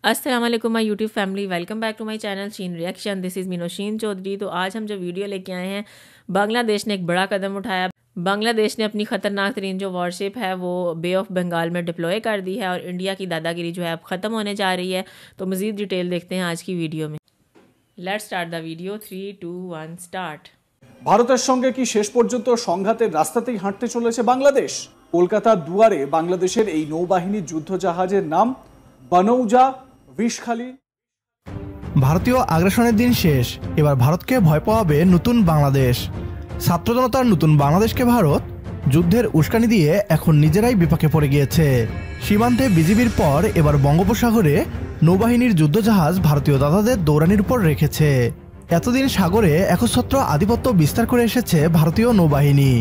अस्सलाम वालेकुम my YouTube family, welcome back to my channel Sheen reaction. This is Meenosheen Chaudhary. तो आज हम जो वीडियो लेके आए हैं, बांग्लादेश ने एक बड़ा कदम उठाया। बांग्लादेश ने अपनी ख़तरनाक तरीन जो वॉरशिप है वो बे ऑफ बंगाल में डिप्लॉय कर दी है और इंडिया की दादागिरी जो है अब ख़त्म होने जा रही है। तो मज़ीद डिटेल देखते हैं आज की वीडियो में। Let's start the video. 3, 2, 1 start. ভারতের সঙ্গে কি শেষ পর্যন্ত সংঘাতের রাস্তাতেই হাঁটতে চলেছে বাংলাদেশ? কলকাতার দুয়ারে বাংলাদেশের এই নৌবাহিনীর যুদ্ধজাহাজের নাম বানৌজা বিষখালী। ভারতীয় আগ্রাসনের দিন শেষ, এবার ভারতকে ভয় পাওয়াবে নতুন বাংলাদেশ। ছাত্র জনতার নতুন বাংলাদেশকে ভারত যুদ্ধের উস্কানি দিয়ে এখন নিজেরাই বিপাকে পড়ে গিয়েছে। সীমান্তে বিজিবির পর এবার বঙ্গোপসাগরে নৌবাহিনীর যুদ্ধজাহাজ ভারতীয় দাদাদের দৌড়ানির উপর রেখেছে। এতদিন সাগরে একচ্ছত্র আধিপত্য বিস্তার করে এসেছে ভারতীয় নৌবাহিনী।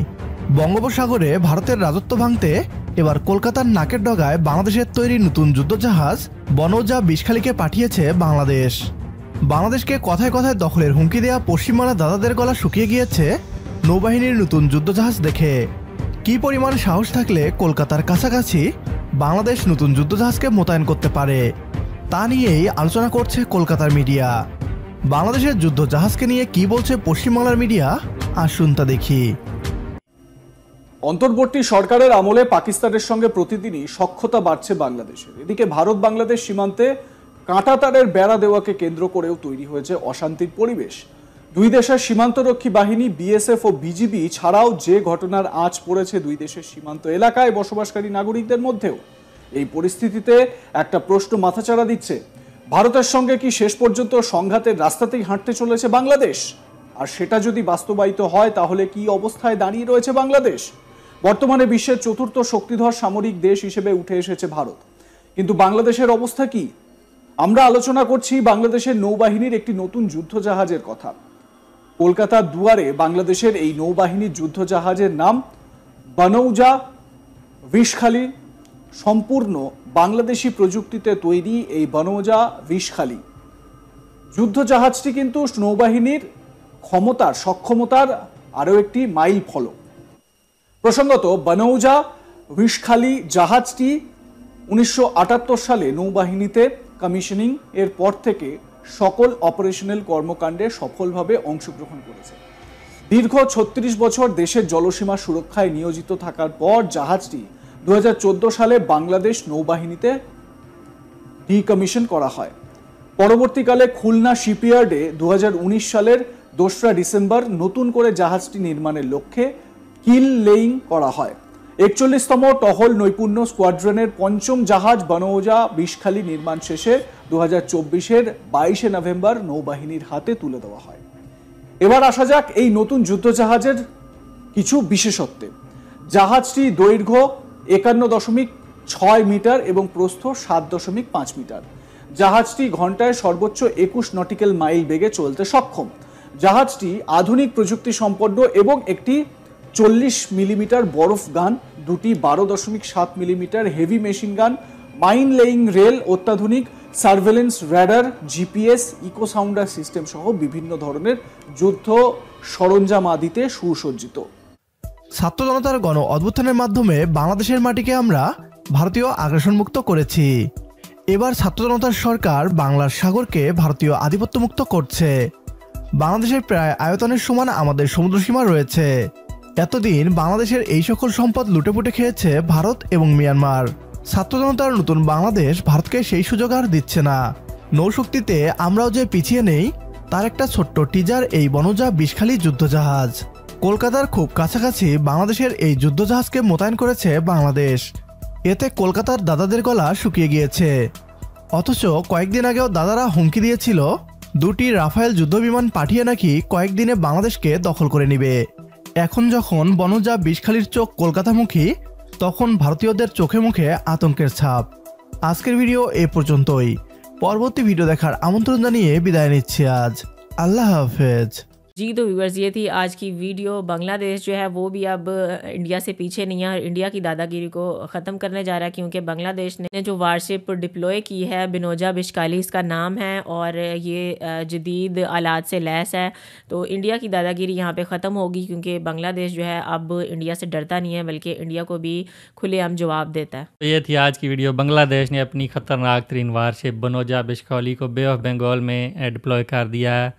বঙ্গোপসাগরে ভারতের রাজত্ব ভাঙতে এবার কলকাতার নাকের ডগায় বাংলাদেশের তৈরি নতুন যুদ্ধজাহাজ বনৌজা বিষখালীকে পাঠিয়েছে বাংলাদেশ। বাংলাদেশকে কথায় কথায় দখলের হুমকি দেয়া পশ্চিমবাংলা দাদাদের গলা শুকিয়ে গিয়েছে নৌবাহিনীর নতুন যুদ্ধজাহাজ দেখে। কি পরিমাণ সাহস থাকলে কলকাতার কাছাকাছি বাংলাদেশ নতুন যুদ্ধজাহাজকে মোতায়েন করতে পারে, তা নিয়েই আলোচনা করছে কলকাতার মিডিয়া। বাংলাদেশের যুদ্ধজাহাজকে নিয়ে কি বলছে পশ্চিমবাংলার মিডিয়া, আসুন তা দেখি। অন্তর্বর্তী সরকারের আমলে পাকিস্তানের সঙ্গে প্রতিদিনই সখ্যতা বাড়ছে বাংলাদেশের। এদিকে ভারত বাংলাদেশ সীমান্তে কাঁটাতারের বেড়া দেওয়াকে কেন্দ্র করেও তৈরি হয়েছে অশান্তির পরিবেশ। দুই দেশের সীমান্তরক্ষী বাহিনী বিএসএফ ও বিজিবি ছাড়াও যে ঘটনার আঁচ পড়েছে দুই দেশের সীমান্ত এলাকায় বসবাসকারী নাগরিকদের মধ্যেও। এই পরিস্থিতিতে একটা প্রশ্ন মাথাচাড়া দিচ্ছে, ভারতের সঙ্গে কি শেষ পর্যন্ত সংঘাতের রাস্তাতেই হাঁটতে চলেছে বাংলাদেশ? আর সেটা যদি বাস্তবায়িত হয় তাহলে কি অবস্থায় দাঁড়িয়ে রয়েছে বাংলাদেশ? বর্তমানে বিশ্বের চতুর্থ শক্তিধর সামরিক দেশ হিসেবে উঠে এসেছে ভারত, কিন্তু বাংলাদেশের অবস্থা কি? আমরা আলোচনা করছি বাংলাদেশের নৌবাহিনীর একটি নতুন যুদ্ধজাহাজের কথা। কলকাতার দুয়ারে বাংলাদেশের এই নৌবাহিনীর যুদ্ধজাহাজের নাম বানৌজা বিষখালী। সম্পূর্ণ বাংলাদেশি প্রযুক্তিতে তৈরি এই বানৌজা বিষখালী যুদ্ধজাহাজটি কিন্তু নৌবাহিনীর সক্ষমতার আরও একটি মাইল ফলক। প্রসঙ্গত, বানৌজা বিষখালী জাহাজটি 1978 সালে নৌবাহিনীতে কমিশনিং এর পর থেকে সকল অপারেশনাল কর্মকাণ্ডে সফলভাবে অংশগ্রহণ করেছে। দীর্ঘ 36 বছর দেশের জলসীমা সুরক্ষায় নিয়োজিত থাকার পর জাহাজটি 2014 সালে বাংলাদেশ নৌবাহিনীতে ডিকমিশন করা হয়। পরবর্তীকালে খুলনা শিপইয়ার্ডে 2019 সালের 2রা ডিসেম্বর নতুন করে জাহাজটি নির্মাণের লক্ষ্যে কিল লেইং করা হয়। 41তম টহল নৈপুণ্য স্কোয়াড্রনের 5ম জাহাজ বানৌজা বিষখালী নির্মাণ শেষে 2024-এর 22 নভেম্বর নৌবাহিনীর হাতে তুলে দেওয়া হয়। এবার আসা যাক এই নতুন যুদ্ধজাহাজের কিছু বিশেষত্বে। জাহাজটি দৈর্ঘ্য 51.6 মিটার এবং প্রস্থ 7.5 মিটার। জাহাজটি ঘন্টায় সর্বোচ্চ 21 নটিক্যাল মাইল বেগে চলতে সক্ষম। জাহাজটি আধুনিক প্রযুক্তি সম্পন্ন এবং একটি 40 মিলিমিটার বরফ গান, দুটি 12.7 millimetre heavy machine gun, mine laying rail, অত্যাধুনিক surveillance radar, GPS, echo sounder system সহ বিভিন্ন ধরনের যুদ্ধ সরঞ্জাম আদিতে সুসজ্জিত। ছাত্র জনতার গণ অভ্যুত্থানের মাধ্যমে বাংলাদেশের মাটিকে আমরা ভারতীয় আগ্রাসন মুক্ত করেছি। এবার ছাত্র জনতার সরকার বাংলার সাগরকে ভারতীয় আধিপত্য মুক্ত করছে। বাংলাদেশের প্রায় আয়তনের সমান আমাদের সমুদ্রসীমা রয়েছে। এতদিন বাংলাদেশের এই সকল সম্পদ লুটেপুটে খেয়েছে ভারত এবং মিয়ানমার। ছাত্র জনতার নতুন বাংলাদেশ ভারতকে সেই সুযোগ আর দিচ্ছে না। নৌশক্তিতে আমরাও যে পিছিয়ে নেই তার একটা ছোট্ট টিজার এই বনৌজা বিষখালী যুদ্ধজাহাজ। কলকাতার খুব কাছাকাছি বাংলাদেশের এই যুদ্ধজাহাজকে মোতায়েন করেছে বাংলাদেশ। এতে কলকাতার দাদাদের গলা শুকিয়ে গিয়েছে। অথচ কয়েকদিন আগেও দাদারা হুমকি দিয়েছিল 2টি রাফায়েল যুদ্ধবিমান পাঠিয়ে নাকি কয়েকদিনে বাংলাদেশকে দখল করে নিবে। এখন যখন বনৌজা বিষখালীর চোখ কলকাতামুখী, তখন ভারতীয়দের চোখে মুখে আতঙ্কের ছাপ। আজকের ভিডিও এ পর্যন্তই। পরবর্তী ভিডিও দেখার আমন্ত্রণ জানিয়ে বিদায় নিচ্ছি আজ। আল্লাহ হাফেজ। जी तो व्यूअर्स, ये थी आज की वीडियो। बांग्लादेश जो है वो भी अब इंडिया से पीछे नहीं है और इंडिया की दादागिरी को ख़त्म करने जा रहा है, क्योंकि बांग्लादेश ने जो वारशिप डिप्लॉय की है, बिनोजा बिशकाली इसका नाम है, और ये जदीद आलात से लैस है। तो इंडिया की दादागिरी यहाँ पे ख़त्म होगी, क्योंकि बांग्लादेश जो है अब इंडिया से डरता नहीं है, बल्कि इंडिया को भी खुलेआम जवाब देता है। तो ये थी आज की वीडियो। बांग्लादेश ने अपनी ख़तरनाक तरीन वारशिप बिनोजा बिशकाली को बे ऑफ बंगाल में डिप्लॉय कर दिया है,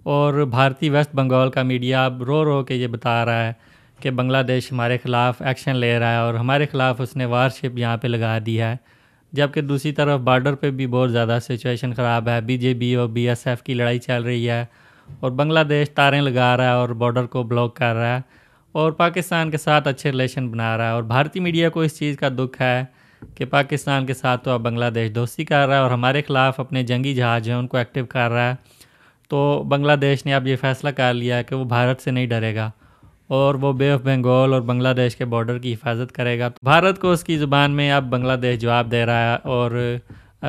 और भारतीय वेस्ट बंगाल का मीडिया अब रो रो के ये बता रहा है कि बांग्लादेश हमारे ख़िलाफ़ एक्शन ले रहा है और हमारे ख़िलाफ़ उसने वारशिप यहाँ पे लगा दी है। जबकि दूसरी तरफ बॉर्डर पे भी बहुत ज़्यादा सिचुएशन ख़राब है। बीजेपी और बीएसएफ की लड़ाई चल रही है और बांग्लादेश तारें लगा रहा है और बॉर्डर को ब्लॉक कर रहा है और पाकिस्तान के साथ अच्छे रिलेशन बना रहा है। और भारतीय मीडिया को इस चीज़ का दुख है कि पाकिस्तान के साथ तो अब बांग्लादेश दोस्ती कर रहा है और हमारे ख़िलाफ़ अपने जंगी जहाज़ हैं उनको एक्टिव कर रहा है। तो बांग्लादेश ने अब ये फ़ैसला कर लिया है कि वो भारत से नहीं डरेगा और वो बे ऑफ बंगाल और बांग्लादेश के बॉर्डर की हिफाजत करेगा। तो भारत को उसकी ज़ुबान में अब बांग्लादेश जवाब दे रहा है और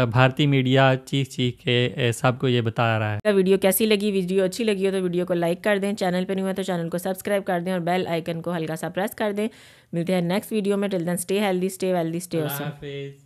भारतीय मीडिया चीख चीख के सबको ये बता रहा है। वीडियो कैसी लगी? वीडियो अच्छी लगी हो तो वीडियो को लाइक कर दें, चैनल पर नहीं हुआ तो चैनल को सब्सक्राइब कर दें और बेल आइकन को हल्का सा प्रेस कर दें। मिलते हैं नेक्स्ट वीडियो में। Till then stay healthy, stay wealthy, stay awesome.